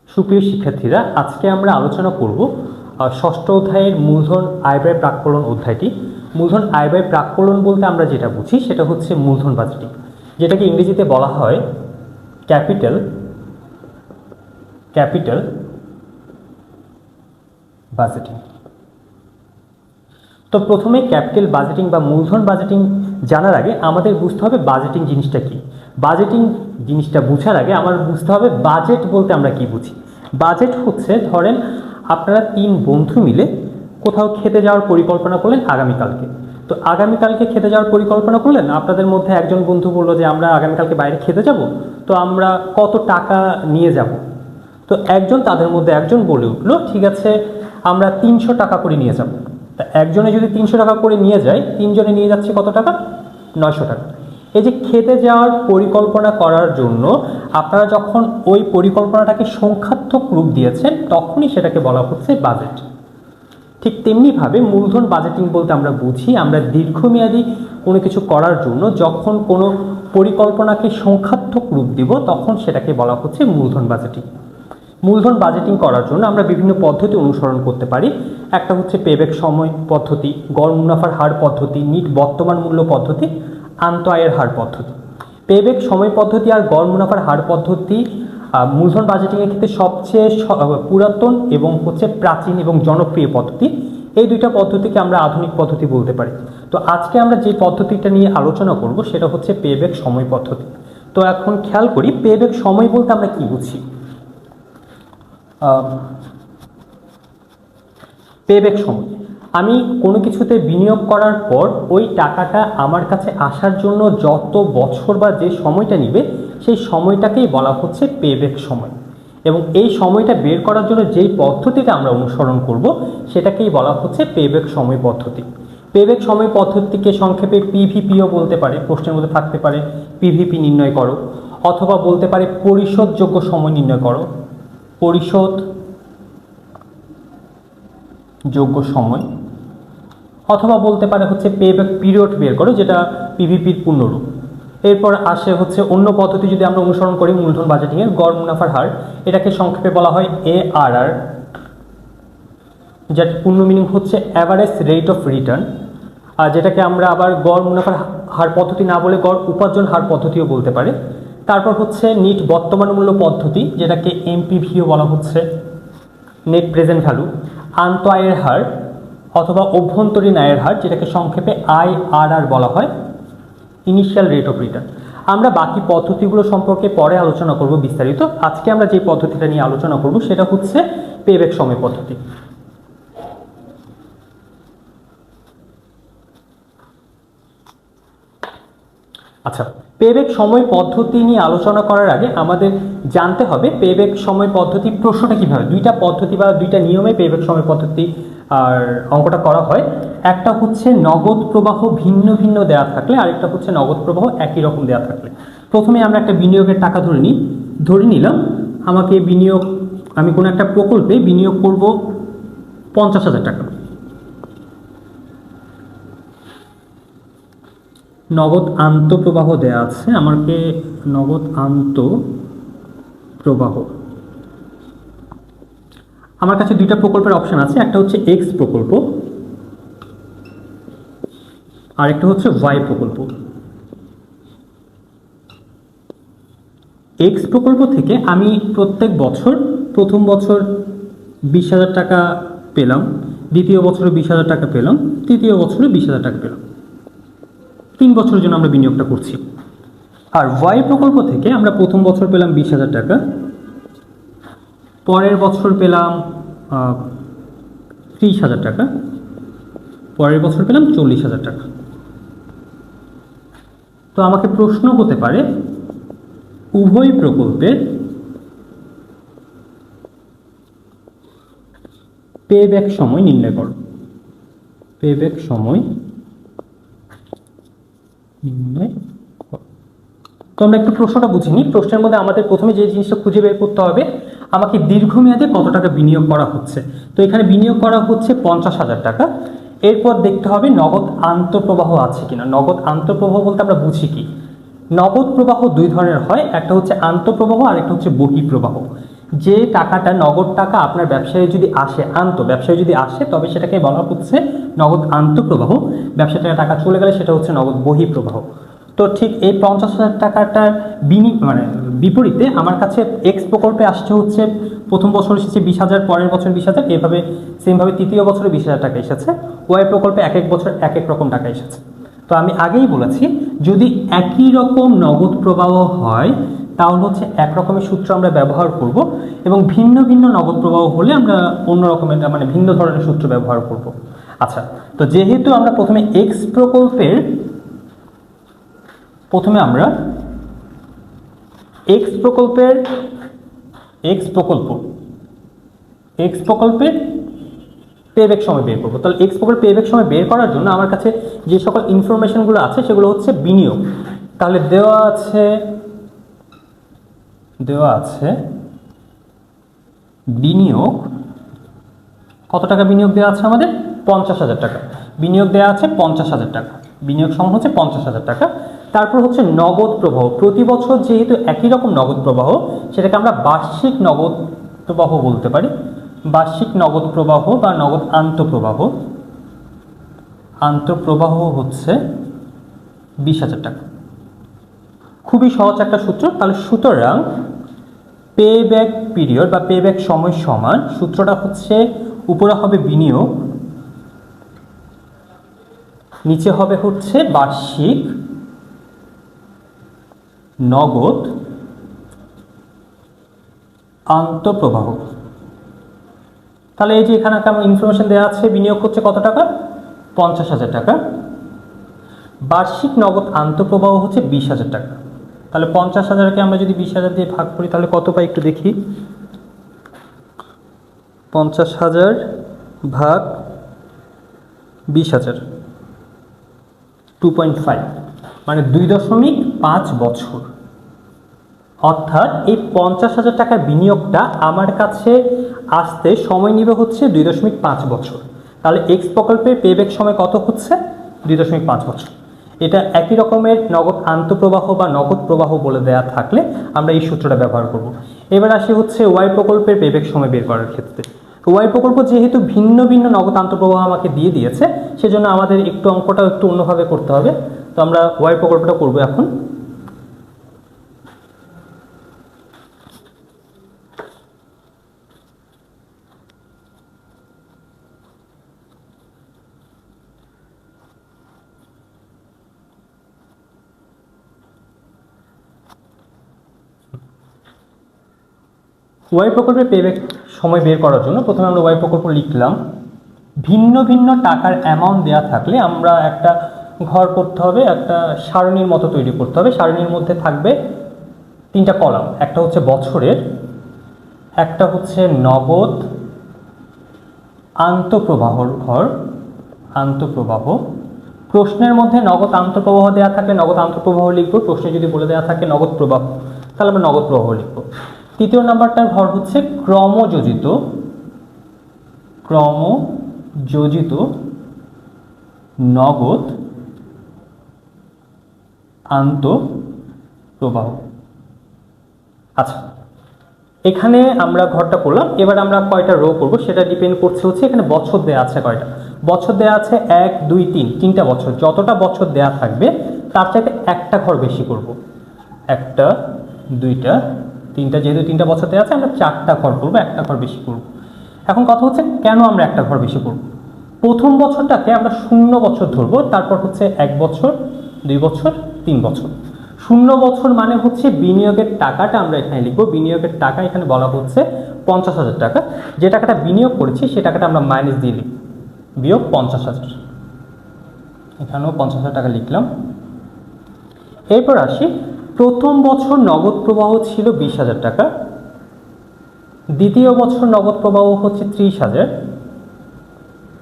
সুপ্রিয় শিক্ষার্থীরা, আজকে আমরা আলোচনা করব ষষ্ঠ অধ্যায়ের মূলধন আয় ব্যয় প্রাক্কলন অধ্যায়টি। মূলধন আয় ব্যয় প্রাক্কলন বলতে আমরা যেটা বুঝি সেটা হচ্ছে মূলধন বাজেটিং, যেটাকে ইংরেজিতে বলা হয় ক্যাপিটাল বাজেটিং। তো প্রথমে ক্যাপিটাল বাজেটিং বা মূলধন বাজেটিং জানার আগে আমাদের বুঝতে হবে বাজেটিং জিনিসটা কি। বাজেটিং জিনিসটা বোঝার আগে আমার বুঝতে হবে বাজেট বলতে আমরা কি বুঝি। বাজেট হচ্ছে, ধরেন আপনারা 3 বন্ধু মিলে কোথাও খেতে যাওয়ার পরিকল্পনা করলেন আগামীকালকে। তো আগামীকালকে খেতে যাওয়ার পরিকল্পনা করলেন, আপনাদের মধ্যে একজন বন্ধু বললো যে আমরা আগামীকালকে বাইরে খেতে যাব, তো আমরা কত টাকা নিয়ে যাব। তো তাদের মধ্যে একজন বলে উঠলো, ঠিক আছে আমরা 300 টাকা করে নিয়ে যাব। তা একজনে যদি 300 টাকা করে নিয়ে যায়, 3 জনে নিয়ে যাচ্ছে কত টাকা? 900 টাকা। এই যে খেতে যাওয়ার পরিকল্পনা করার জন্য আপনারা যখন ওই পরিকল্পনাটাকে সংখ্যাত্মক রূপ দিয়েছেন, তখনই সেটাকে বলা হচ্ছে বাজেট। ঠিক তেমনিভাবে মূলধন বাজেটিং বলতে আমরা বুঝি, আমরা দীর্ঘমেয়াদী কোনো কিছু করার জন্য যখন কোনো পরিকল্পনাকে সংখ্যাত্মক রূপ দিব, তখন সেটাকে বলা হচ্ছে মূলধন বাজেটিং। মূলধন বাজেটিং করার জন্য আমরা বিভিন্ন পদ্ধতি অনুসরণ করতে পারি। একটা হচ্ছে পেব্যাক সময় পদ্ধতি, গড় মুনাফার হার পদ্ধতি, নিট বর্তমান মূল্য পদ্ধতি, আন্ত আয়ের হার পদ্ধতি। পেব্যাক সময় পদ্ধতি আর গড় মুনাফার হার পদ্ধতি মূলধন বাজেটিংয়ের ক্ষেত্রে সবচেয়ে পুরাতন এবং হচ্ছে প্রাচীন এবং জনপ্রিয় পদ্ধতি। এই দুইটা পদ্ধতিকে আমরা আধুনিক পদ্ধতি বলতে পারি। তো আজকে আমরা যে পদ্ধতিটা নিয়ে আলোচনা করব সেটা হচ্ছে পেব্যাক সময় পদ্ধতি। তো এখন খেয়াল করি পেব্যাক সময় বলতে আমরা কি বুঝি। পেব্যাক সময়, আমি কোনো কিছুতে বিনিয়োগ করার পর ওই টাকাটা আমার কাছে আসার জন্য যত বছর বা যে সময়টা নেবে, সেই সময়টাকেই বলা হচ্ছে পেব্যাক সময়। এবং এই সময়টা বের করার জন্য যেই পদ্ধতিটা আমরা অনুসরণ করব সেটাকেই বলা হচ্ছে পেব্যাক সময় পদ্ধতি। পেব্যাক সময় পদ্ধতিকে সংক্ষেপে পিভিপিও বলতে পারে, প্রশ্নের মধ্যে থাকতে পারে পিভিপি নির্ণয় করো, অথবা বলতে পারে পরিশোধযোগ্য সময় নির্ণয় করো, পরিশোধযোগ্য সময়, অথবা বলতে পারে হচ্ছে পেব্যাক পিরিয়ড বের করো, যেটা পিভিপির পূর্ণরূপ। এরপর আসে হচ্ছে অন্য পদ্ধতি, যদি আমরা অনুসরণ করি মূলধন বাজেটিংয়ের গড় মুনাফার হার, এটাকে সংক্ষেপে বলা হয় ARR, যার পূর্ণ মিনিং হচ্ছে অ্যাভারেজ রেট অফ রিটার্ন, আর যেটাকে আমরা আবার গড় মুনাফার হার পদ্ধতি না বলে গড় উপার্জন হার পদ্ধতিও বলতে পারে। তারপর হচ্ছে নিট বর্তমান মূল্য পদ্ধতি, যেটাকে MPVও বলা হচ্ছে, নেট প্রেজেন্ট ভ্যালু, আন্ত আয়ের হার অথবা অভ্যন্তরীণ আয়ের হার, যেটাকে সংক্ষেপে IRR বলা হয়, ইনিশিয়াল রেট অফ রিটার্ন। আমরা বাকি পদ্ধতিগুলো সম্পর্কে পরে আলোচনা করব বিস্তারিত। আজকে আমরা যে পদ্ধতিটা নিয়ে আলোচনা করব সেটা হচ্ছে পেব্যাক সময় পদ্ধতি। আচ্ছা, পেব্যাক সময় পদ্ধতি নিয়ে আলোচনা করার আগে আমাদের জানতে হবে পেব্যাক সময় পদ্ধতি প্রশ্নটা কীভাবে। দুইটা পদ্ধতি বা দুইটা নিয়মে পেব্যাক সময় পদ্ধতি আর অঙ্কটা করা হয়। একটা হচ্ছে নগদ প্রবাহ ভিন্ন ভিন্ন দেওয়া থাকলে, আরেকটা হচ্ছে নগদ প্রবাহ একই রকম দেওয়া থাকলে। প্রথমে আমরা একটা বিনিয়োগের টাকা ধরে নিলাম আমি কোনো একটা প্রকল্পে বিনিয়োগ করব 50,000 টাকা। নগদ আন্তঃপ্রবাহ দেওয়া আছে, আমাকে নগদ আন্তঃপ্রবাহ, আমার কাছে দুইটা প্রকল্পের অপশন আছে, একটা হচ্ছে X প্রকল্প আর একটা হচ্ছে Y প্রকল্প। X প্রকল্প থেকে আমি প্রত্যেক বছর প্রথম বছর 20,000 টাকা পেলাম, দ্বিতীয় বছরে 20,000 টাকা পেলাম, তৃতীয় বছরে 20,000 টাকা পেলাম। 3 বছরের জন্য আমরা বিনিয়োগটা করছি। আর Y প্রকল্প থেকে আমরা প্রথম বছর পেলাম 20,000 টাকা, পরের বছর পেলাম 30,000 টাকা, পরের বছর পেলাম 40,000 টাকা। তো আমাকে প্রশ্ন হতে পারে উভয় প্রকল্পের পেব্যাক সময় নির্ণয় করো। পেব্যাক সময় নির্ণয় করো। তো আমরা একটু প্রশ্নটা বুঝিনি। প্রশ্নের মধ্যে আমাদের প্রথমে যে জিনিসটা খুঁজে বের করতে হবে, আমাকে দীর্ঘমেয়াদে কত টাকা বিনিয়োগ করা হচ্ছে। তো এখানে বিনিয়োগ করা হচ্ছে 50,000 টাকা। এরপর দেখতে হবে নগদ আন্তঃপ্রবাহ আছে কিনা। নগদ আন্তঃপ্রবাহ বলতে আমরা বুঝি কি, নগদ প্রবাহ দুই ধরনের হয়, একটা হচ্ছে আন্তঃপ্রবাহ আর একটা হচ্ছে বহিঃপ্রবাহ। যে টাকাটা নগদ টাকা আপনার ব্যবসায় যদি আসে, ব্যবসায় যদি আসে, তবে সেটাকে বলা হচ্ছে নগদ আন্তঃপ্রবাহ। ব্যবসা থেকে টাকা চলে গেলে সেটা হচ্ছে নগদ বহিঃপ্রবাহ। তো ঠিক এই 50,000 টাকাটার বিপরীতে আমার কাছে এক্স প্রকল্পে আসছে হচ্ছে প্রথম বছর এসেছে 20,000, পরের বছর 20,000, এভাবে সেমভাবে তৃতীয় বছরে 20,000 টাকা এসেছে। ওয়াই প্রকল্পে এক এক বছর এক এক রকম টাকা এসেছে। তো আমি আগেই বলেছি, যদি একই রকম নগদ প্রবাহ হয় তাহলে হচ্ছে এক রকমের সূত্র আমরা ব্যবহার করব, এবং ভিন্ন ভিন্ন নগদ প্রবাহ হলে আমরা অন্য রকমের মানে ভিন্ন ধরনের সূত্র ব্যবহার করব। আচ্ছা, তো যেহেতু আমরা প্রথমে এক্স প্রকল্পের এক্স প্রকল্পের পেব্যাক সময় বের করবো, তাহলে এক্স প্রকল্পের পেব্যাক সময় বের করার জন্য আমার কাছে যে সকল ইনফরমেশনগুলো আছে সেগুলো হচ্ছে বিনিয়োগ। তাহলে দেওয়া আছে বিনিয়োগ, কত টাকা বিনিয়োগ দেওয়া আছে আমাদের? 50,000 টাকা বিনিয়োগ দেওয়া আছে। 50,000 টাকা বিনিয়োগ সমান হচ্ছে 50,000 টাকা। তারপর হচ্ছে নগদ প্রবাহ, প্রতি বছর যেহেতু একই রকম নগদ প্রবাহ, সেটাকে আমরা বার্ষিক নগদ প্রবাহ বলতে পারি। বার্ষিক নগদ প্রবাহ বা নগদ আন্তঃপ্রবাহ হচ্ছে 20,000 টাকা। খুবই সহজ একটা সূত্র। তাহলে সুতরাং পেব্যাক পিরিয়ড বা পেব্যাক সময় সমান, সূত্রটা হচ্ছে উপরে হবে বিনিয়োগ, নিচে হবে হচ্ছে বার্ষিক নগদ আন্তঃপ্রবাহ। তাহলে এই যে এখানে আমার ইনফরমেশন দেওয়া আছে, বিনিয়োগ হচ্ছে কত টাকা? 50,000 টাকা। বার্ষিক নগদ আন্তঃপ্রবাহ হচ্ছে 20,000 টাকা। তাহলে 50,000কে আমরা যদি 20,000 দিয়ে ভাগ করি তাহলে কত পাই একটু দেখি। 50,000 ভাগ 20,000, 2.5, মানে 2.5 বছর। অর্থাৎ এই 50,000 টাকার বিনিয়োগটা আমার কাছে আসতে সময় নেবে হচ্ছে 2.5 বছর। তাহলে এক্স প্রকল্পের পেব্যাক সময় কত হচ্ছে? 2.5 বছর। এটা একই রকমের নগদ আন্তঃপ্রবাহ বা নগদ প্রবাহ বলে দেয়া থাকলে আমরা এই সূত্রটা ব্যবহার করব। এবার আসি হচ্ছে ওয়াই প্রকল্পের পেব্যাক সময় বের করার ক্ষেত্রে। ওয়াই প্রকল্প যেহেতু ভিন্ন ভিন্ন নগদ আন্তঃপ্রবাহ আমাকে দিয়ে দিয়েছে, সেজন্য আমাদের একটু অঙ্কটাও একটু অন্যভাবে করতে হবে। তো আমরা ওয়াই প্রকল্পটা করব এখন। ওয়াই প্রকল্পের পেব্যাক সময় বের করার জন্য প্রথমে আমরা ওয়াই প্রকল্প লিখলাম। ভিন্ন ভিন্ন টাকার অ্যামাউন্ট দেওয়া থাকলে আমরা একটা ঘর করতে হবে, একটা সারণীর মতো তৈরি করতে হবে। সারণীর মধ্যে থাকবে 3টা কলাম, একটা হচ্ছে বছরের, একটা হচ্ছে নগদ আন্তঃপ্রবাহর ঘর, আন্তঃপ্রবাহ। প্রশ্নের মধ্যে নগদ আন্তঃপ্রবাহ দেওয়া থাকলে নগদ আন্তঃপ্রবাহ লিখবো, প্রশ্নে যদি বলে দেওয়া থাকে নগদ প্রবাহ তাহলে আমরা নগদ প্রবাহ লিখবো। তৃতীয় নাম্বারটার ঘর হচ্ছে ক্রমযোজিত নগদ আন্তঃপ্রবাহ। আচ্ছা, এখানে আমরা ঘরটা করলাম। এবার আমরা কয়টা রো করব সেটা ডিপেন্ড করছে হচ্ছে এখানে বছর দেওয়া আছে কয়টা। বছর দেওয়া আছে 1, 2, 3, 3টা বছর। যতটা বছর দেওয়া থাকবে তার চাইতে একটা ঘর বেশি করব। 1টা, 2টা, 3টা, যেহেতু 3টা বছর দেওয়া আছে আমরা 4টা ঘর করবো, একটা ঘর বেশি করব। এখন কথা হচ্ছে কেন আমরা একটা ঘর বেশি করব? প্রথম বছরটাকে আমরা 0 বছর ধরবো, তারপর হচ্ছে 1 বছর, 2 বছর, 3 বছর। 0 বছর মানে হচ্ছে বিনিয়োগের টাকাটা আমরা এখানে লিখবো। বিনিয়োগের টাকা এখানে বলা হচ্ছে 50,000 টাকা। যে টাকাটা বিনিয়োগ করেছি সে টাকাটা আমরা মাইনাস দিয়ে লিখব, বিয়োগ 50,000। এখানেও 50,000 টাকা লিখলাম। এরপর আসি, প্রথম বছর নগদ প্রবাহ ছিল 20,000 টাকা, দ্বিতীয় বছর নগদ প্রবাহ হচ্ছে 30,000,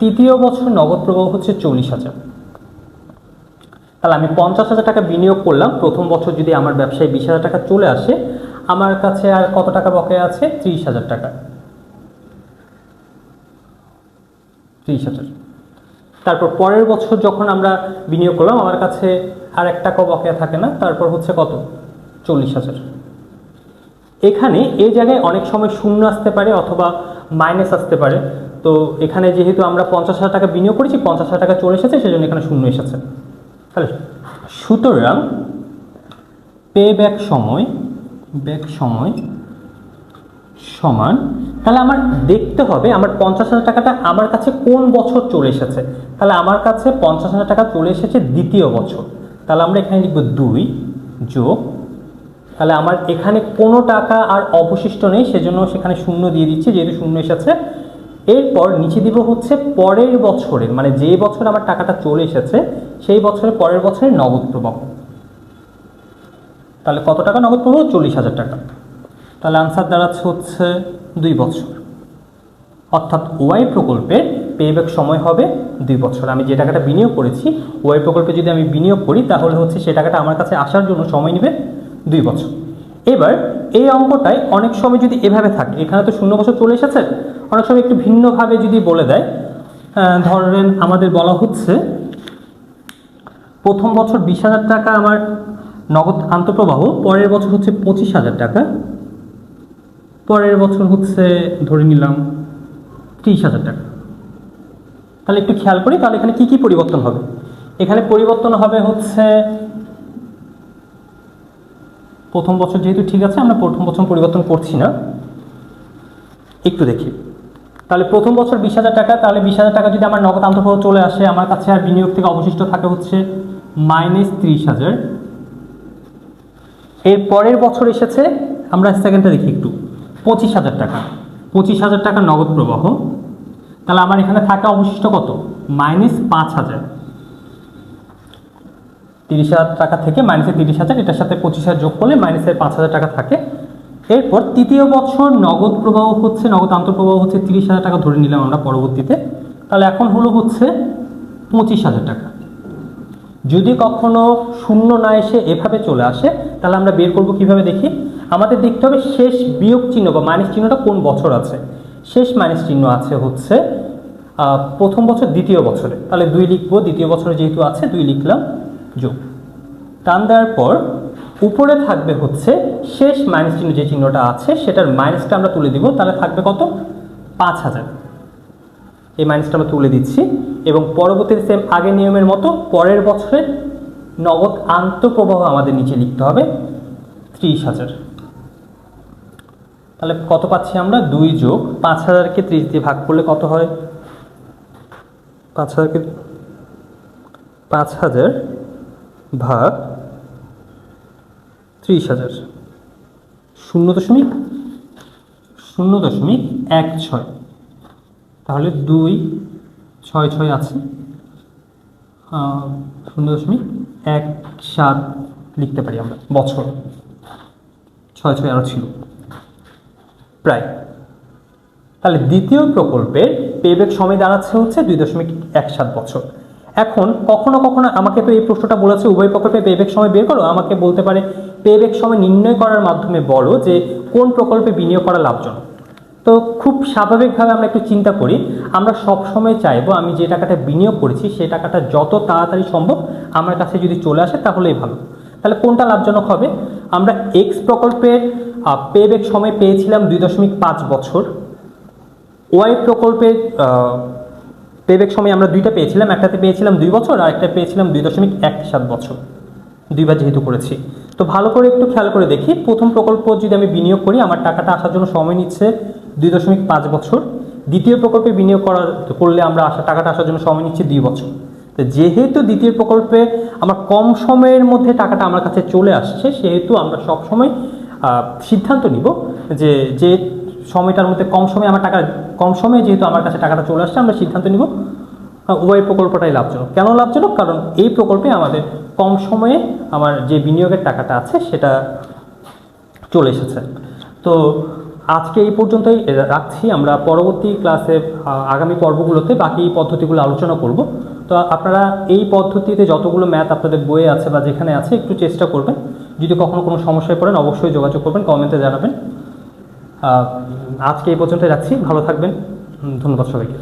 তৃতীয় বছর নগদ প্রবাহ হচ্ছে 40,000। তাহলে আমি 50,000 টাকা বিনিয়োগ করলাম। প্রথম বছর যদি আমার ব্যবসায় 20,000 টাকা চলে আসে, আমার কাছে আর কত টাকা বকেয়া আছে? 30,000 টাকা। 30,000। তারপর পরের বছর যখন আমরা বিনিয়োগ করলাম আমার কাছে আর 1 টাকাও বকেয়া থাকে না, তারপর হচ্ছে কত 40,000। এখানে এই জায়গায় অনেক সময় শূন্য আসতে পারে অথবা মাইনাস আসতে পারে। তো এখানে যেহেতু আমরা 50,000 টাকা বিনিয়োগ করেছি, 50,000 টাকা চলে এসেছে, সেজন্য এখানে শূন্য এসেছে। তাহলে সুতরাং পে ব্যাক সময় সমান, তাহলে আমার দেখতে হবে আমার 50,000 টাকাটা আমার কাছে কোন বছর চলে এসেছে। তাহলে আমার কাছে 50,000 টাকা চলে এসেছে দ্বিতীয় বছর, তাহলে আমরা এখানে লিখব 2 যোগ, তাহলে আমার এখানে কোনো টাকা আর অবশিষ্ট নেই, সেজন্য সেখানে শূন্য দিয়ে দিচ্ছি যেহেতু শূন্য এসেছে। এরপর নিচে দিব হচ্ছে পরের বছরের, মানে যে বছর আমার টাকাটা চলে এসেছে সেই বছরের পরের বছরের নগদ প্রবাহ। তাহলে কত টাকা নগদ প্রবাহ? 40,000 টাকা। তাহলে আনসার দাঁড়াচ্ছে হচ্ছে 2 বছর, অর্থাৎ ওয়াই প্রকল্পের পেব্যাক সময় হবে 2 বছর। আমি যে টাকাটা বিনিয়োগ করেছি ওয়াই প্রকল্পে যদি আমি বিনিয়োগ করি তাহলে হচ্ছে সে টাকাটা আমার কাছে আসার জন্য সময় নেবে 2 বছর। এবার এই অঙ্কটায় অনেক সময় যদি এভাবে থাকে, এখানে তো 0 বছর চলে এসেছে, অনেক সময় একটু ভিন্নভাবে যদি বলে দেয়, ধরেন আমাদের বলা হচ্ছে প্রথম বছর 20,000 টাকা আমার নগদ আন্তঃপ্রবাহ, পরের বছর হচ্ছে 25,000 টাকা, পরের বছর হচ্ছে ধরে নিলাম 30,000 টাকা। তাহলে একটু খেয়াল করি, তাহলে এখানে কি কি পরিবর্তন হবে? এখানে পরিবর্তন হবে হচ্ছে প্রথম বছর যেহেতু ঠিক আছে আমরা প্রথম বছর পরিবর্তন করছি না, একটু দেখি। তাহলে প্রথম বছর 20,000 টাকা, তাহলে 20,000 টাকা যদি আমার নগদ আন্তঃপ্রবাহ চলে আসে, আমার কাছে আর বিনিয়োগ থেকে অবশিষ্ট থাকে হচ্ছে -30,000। এর পরের বছর এসেছে, আমরা সেকেন্ডটা দেখি একটু, 25,000 টাকা, 25,000 টাকা নগদ প্রবাহ, তাহলে আমার এখানে থাকে অবশিষ্ট কত? -5,000। 30,000 টাকা থেকে -30,000, এটার সাথে 25,000 যোগ করলে -5,000 টাকা থাকে। এরপর তৃতীয় বছর নগদ প্রবাহ হচ্ছে, নগদ আন্তঃপ্রবাহ হচ্ছে 30,000 টাকা ধরে নিলাম আমরা পরবর্তীতে, তাহলে এখন হলো হচ্ছে 25,000 টাকা। যদি কখনো শূন্য না এসে এভাবে চলে আসে তাহলে আমরা বের করব কিভাবে দেখি। আমাদের দেখতে হবে শেষ বিয়োগ চিহ্ন বা মাইনাস চিহ্নটা কোন বছর আছে। শেষ মাইনাস চিহ্ন আছে হচ্ছে প্রথম বছর দ্বিতীয় বছরে, তাহলে 2 লিখবো, দ্বিতীয় বছরে যেহেতু আছে 2 লিখলাম, যোগ টান দেওয়ার পর উপরে থাকবে হচ্ছে শেষ মাইনাস চিহ্ন যে চিহ্নটা আছে সেটার মাইনাসটা আমরা তুলে দিব, তাহলে থাকবে কত? 5,000। এই মাইনাসটা আমরা তুলে দিচ্ছি এবং পরবর্তীতে সেম আগের নিয়মের মতো পরের বছরের নগদ আন্তঃপ্রবাহ আমাদের নিচে লিখতে হবে 30,000। তাহলে কত পাচ্ছি আমরা? 2 যোগ 5,000কে 30 দিয়ে ভাগ করলে কত হয়? 5,000 ভাগ 30,000, 0.16। তাহলে 2 6 6 আছে, 0.17 লিখতে পারি আমরা বছর, 6 6 আরও ছিল প্রায়। তাহলে দ্বিতীয় প্রকল্পের পেব্যাক সময় দাঁড়াচ্ছে হচ্ছে 2.17 বছর। এখন কখনো কখনো আমাকে তো এই প্রশ্নটা বলেছে উভয় প্রকল্পে পেব্যাক সময় বের করো, আমাকে বলতে পারে পেব্যাক সময় নির্ণয় করার মাধ্যমে বলো যে কোন প্রকল্পে বিনিয়োগ করা লাভজনক। তো খুব স্বাভাবিকভাবে আমরা একটু চিন্তা করি, আমরা সব সময় চাইবো আমি যে টাকাটা বিনিয়োগ করেছি সেই টাকাটা যত তাড়াতাড়ি সম্ভব আমার কাছে যদি চলে আসে তাহলেই ভালো। তাহলে কোনটা লাভজনক হবে? আমরা এক্স প্রকল্পের পেব্যাক সময় পেয়েছিলাম 2.5 বছর, ওয়াই প্রকল্পের পেব্যাক সময় আমরা দুইটা পেয়েছিলাম, একটাতে পেয়েছিলাম 2 বছর আর একটা পেয়েছিলাম 2.17 বছর, দুইবার যেহেতু করেছি। তো ভালো করে একটু খেয়াল করে দেখি, প্রথম প্রকল্প যদি আমি বিনিয়োগ করি আমার টাকাটা আসার জন্য সময় নিচ্ছে 2.5 বছর, দ্বিতীয় প্রকল্পে বিনিয়োগ করলে আমরা টাকাটা আসার জন্য সময় নিচ্ছে 2 বছর। তো যেহেতু দ্বিতীয় প্রকল্পে আমার কম সময়ের মধ্যে টাকাটা আমার কাছে চলে আসছে, সেহেতু আমরা সবসময় সিদ্ধান্ত নিব যে যে সময়টার মধ্যে কম সময়ে যেহেতু আমার কাছে টাকাটা চলে আসছে, আমরা সিদ্ধান্ত নিব উভয় প্রকল্পটাই লাভজনক। কেন লাভজনক? কারণ এই প্রকল্পে আমাদের কম সময়ে আমার যে বিনিয়োগের টাকাটা আছে সেটা চলে এসেছে। তো আজকে এই পর্যন্তই রাখছি, আমরা পরবর্তী ক্লাসে আগামী পর্বগুলোতে বাকি পদ্ধতিগুলো আলোচনা করব। তো আপনারা এই পদ্ধতিতে যতগুলো ম্যাথ আপনাদের বইয়ে আছে বা যেখানে আছে একটু চেষ্টা করবেন, যদি কখনো কোনো সমস্যায় পড়েন অবশ্যই যোগাযোগ করবেন, কমেন্টে জানাবেন। আজকে এই পর্যন্তই রাখছি, ভালো থাকবেন, ধন্যবাদ সবাইকে।